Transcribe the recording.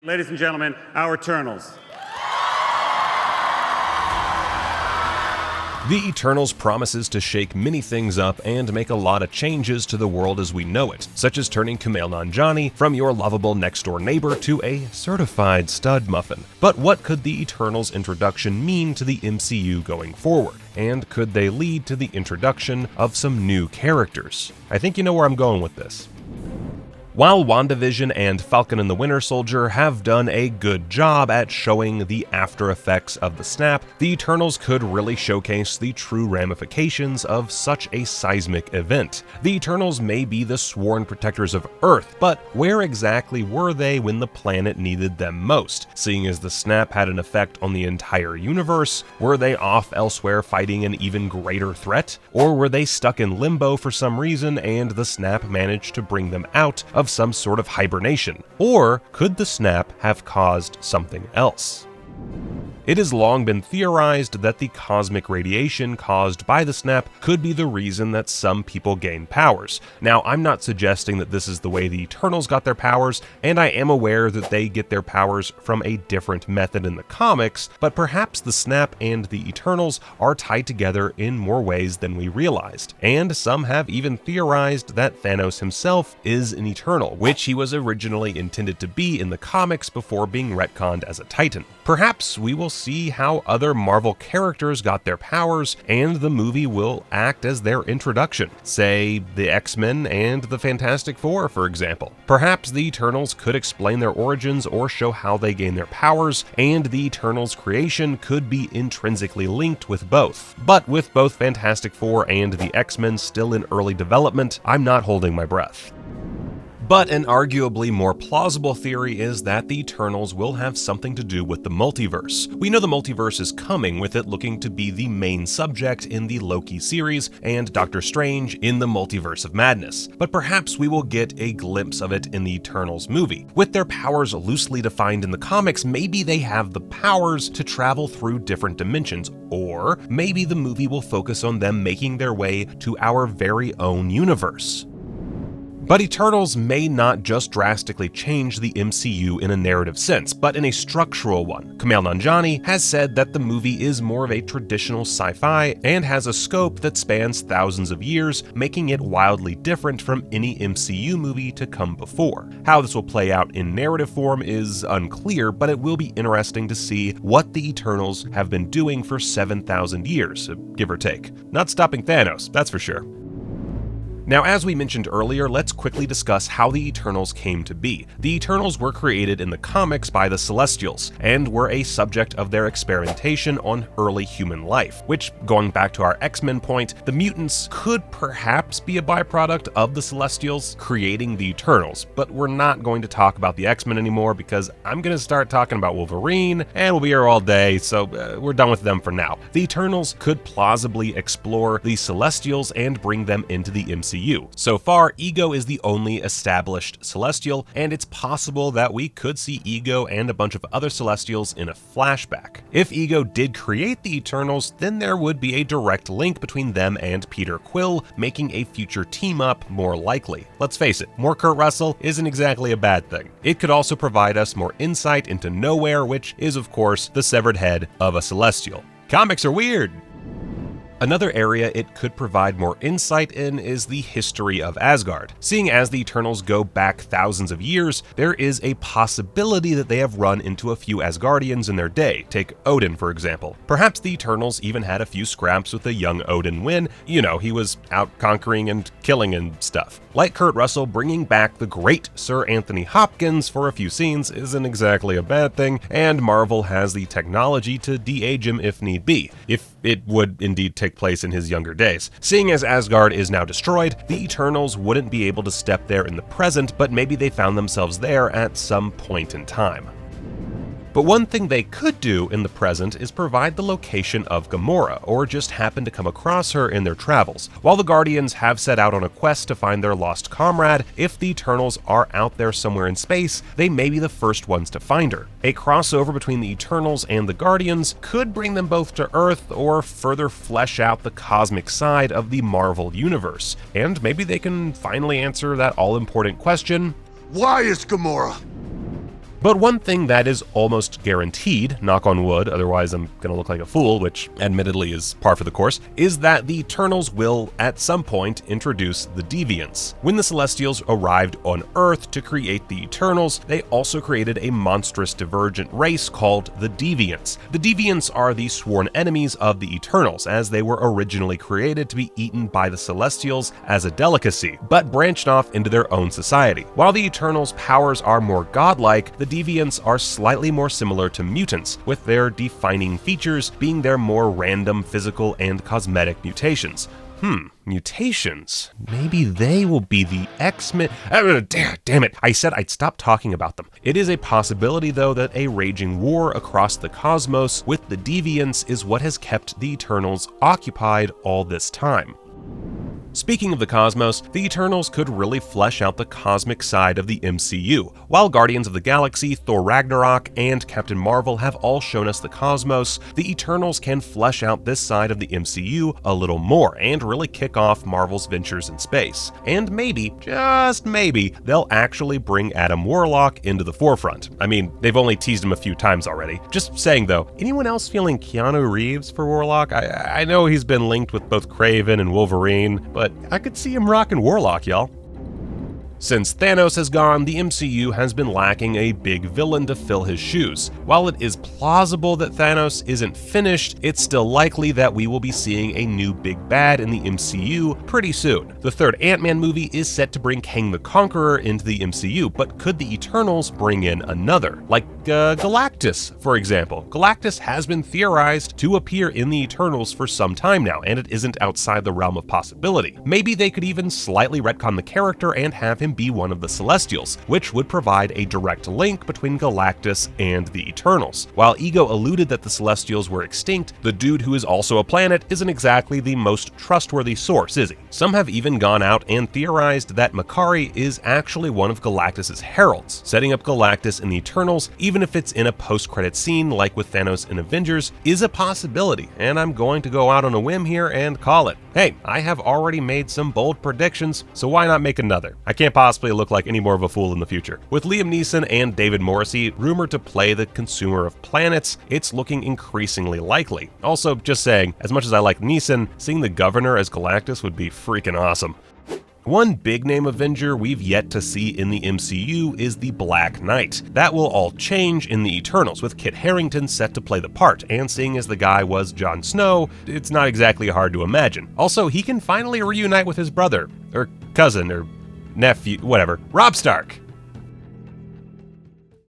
Ladies and gentlemen, our Eternals. The Eternals promises to shake many things up and make a lot of changes to the world as we know it, such as turning Kumail Nanjiani from your lovable next-door neighbor to a certified stud muffin. But what could the Eternals introduction mean to the MCU going forward? And could they lead to the introduction of some new characters? I think you know where I'm going with this. While WandaVision and Falcon and the Winter Soldier have done a good job at showing the after effects of the snap, the Eternals could really showcase the true ramifications of such a seismic event. The Eternals may be the sworn protectors of Earth, but where exactly were they when the planet needed them most? Seeing as the snap had an effect on the entire universe, were they off elsewhere fighting an even greater threat? Or were they stuck in limbo for some reason and the snap managed to bring them out of some sort of hibernation? Or could the snap have caused something else? It has long been theorized that the cosmic radiation caused by the snap could be the reason that some people gain powers. Now, I'm not suggesting that this is the way the Eternals got their powers, and I am aware that they get their powers from a different method in the comics, but perhaps the snap and the Eternals are tied together in more ways than we realized. And some have even theorized that Thanos himself is an Eternal, which he was originally intended to be in the comics before being retconned as a Titan. Perhaps we will see how other Marvel characters got their powers, and the movie will act as their introduction. Say, the X-Men and the Fantastic Four, for example. Perhaps the Eternals could explain their origins or show how they gain their powers, and the Eternals' creation could be intrinsically linked with both. But with both Fantastic Four and the X-Men still in early development, I'm not holding my breath. But an arguably more plausible theory is that the Eternals will have something to do with the multiverse. We know the multiverse is coming, with it looking to be the main subject in the Loki series and Doctor Strange in the Multiverse of Madness. But perhaps we will get a glimpse of it in the Eternals movie. With their powers loosely defined in the comics, maybe they have the powers to travel through different dimensions, or maybe the movie will focus on them making their way to our very own universe. But Eternals may not just drastically change the MCU in a narrative sense, but in a structural one. Kumail Nanjiani has said that the movie is more of a traditional sci-fi and has a scope that spans thousands of years, making it wildly different from any MCU movie to come before. How this will play out in narrative form is unclear, but it will be interesting to see what the Eternals have been doing for 7,000 years, give or take. Not stopping Thanos, that's for sure. Now, as we mentioned earlier, let's quickly discuss how the Eternals came to be. The Eternals were created in the comics by the Celestials, and were a subject of their experimentation on early human life, which, going back to our X-Men point, the mutants could perhaps be a byproduct of the Celestials creating the Eternals, but we're not going to talk about the X-Men anymore because I'm going to start talking about Wolverine, and we'll be here all day, so we're done with them for now. The Eternals could plausibly explore the Celestials and bring them into the MCU. So far, Ego is the only established Celestial, and it's possible that we could see Ego and a bunch of other Celestials in a flashback. If Ego did create the Eternals, then there would be a direct link between them and Peter Quill, making a future team-up more likely. Let's face it, more Kurt Russell isn't exactly a bad thing. It could also provide us more insight into Nowhere, which is, of course, the severed head of a Celestial. Comics are weird! Another area it could provide more insight in is the history of Asgard. Seeing as the Eternals go back thousands of years, there is a possibility that they have run into a few Asgardians in their day. Take Odin, for example. Perhaps the Eternals even had a few scraps with the young Odin when, you know, he was out conquering and killing and stuff. Like Kurt Russell, bringing back the great Sir Anthony Hopkins for a few scenes isn't exactly a bad thing, and Marvel has the technology to de-age him if need be, if it would indeed take place in his younger days. Seeing as Asgard is now destroyed, the Eternals wouldn't be able to step there in the present, but maybe they found themselves there at some point in time. But one thing they could do in the present is provide the location of Gamora, or just happen to come across her in their travels. While the Guardians have set out on a quest to find their lost comrade, if the Eternals are out there somewhere in space, they may be the first ones to find her. A crossover between the Eternals and the Guardians could bring them both to Earth, or further flesh out the cosmic side of the Marvel Universe. And maybe they can finally answer that all-important question: why is Gamora? But one thing that is almost guaranteed, knock on wood, otherwise I'm gonna look like a fool, which admittedly is par for the course, is that the Eternals will, at some point, introduce the Deviants. When the Celestials arrived on Earth to create the Eternals, they also created a monstrous divergent race called the Deviants. The Deviants are the sworn enemies of the Eternals, as they were originally created to be eaten by the Celestials as a delicacy, but branched off into their own society. While the Eternals' powers are more godlike, the Deviants are slightly more similar to mutants, with their defining features being their more random physical and cosmetic mutations. Mutations. Maybe they will be the X-Men. Damn it, I said I'd stop talking about them. It is a possibility, though, that a raging war across the cosmos with the Deviants is what has kept the Eternals occupied all this time. Speaking of the cosmos, the Eternals could really flesh out the cosmic side of the MCU. While Guardians of the Galaxy, Thor Ragnarok, and Captain Marvel have all shown us the cosmos, the Eternals can flesh out this side of the MCU a little more and really kick off Marvel's ventures in space. And maybe, just maybe, they'll actually bring Adam Warlock into the forefront. I mean, they've only teased him a few times already. Just saying though, anyone else feeling Keanu Reeves for Warlock? I know he's been linked with both Kraven and Wolverine, but I could see him rocking Warlock, y'all. Since Thanos has gone, the MCU has been lacking a big villain to fill his shoes. While it is plausible that Thanos isn't finished, it's still likely that we will be seeing a new big bad in the MCU pretty soon. The third Ant-Man movie is set to bring Kang the Conqueror into the MCU, but could the Eternals bring in another? Like Galactus, for example. Galactus has been theorized to appear in the Eternals for some time now, and it isn't outside the realm of possibility. Maybe they could even slightly retcon the character and have him be one of the Celestials, which would provide a direct link between Galactus and the Eternals. While Ego alluded that the Celestials were extinct, the dude who is also a planet isn't exactly the most trustworthy source, is he? Some have even gone out and theorized that Makkari is actually one of Galactus's heralds. Setting up Galactus in the Eternals, even if it's in a post-credit scene like with Thanos in Avengers, is a possibility, and I'm going to go out on a whim here and call it. Hey, I have already made some bold predictions, so why not make another? I can't possibly look like any more of a fool in the future. With Liam Neeson and David Morrissey rumored to play the consumer of planets, it's looking increasingly likely. Also, just saying, as much as I like Neeson, seeing the Governor as Galactus would be freaking awesome. One big-name Avenger we've yet to see in the MCU is the Black Knight. That will all change in the Eternals, with Kit Harington set to play the part, and seeing as the guy was Jon Snow, it's not exactly hard to imagine. Also, he can finally reunite with his brother, or cousin, or nephew, whatever, Robb Stark.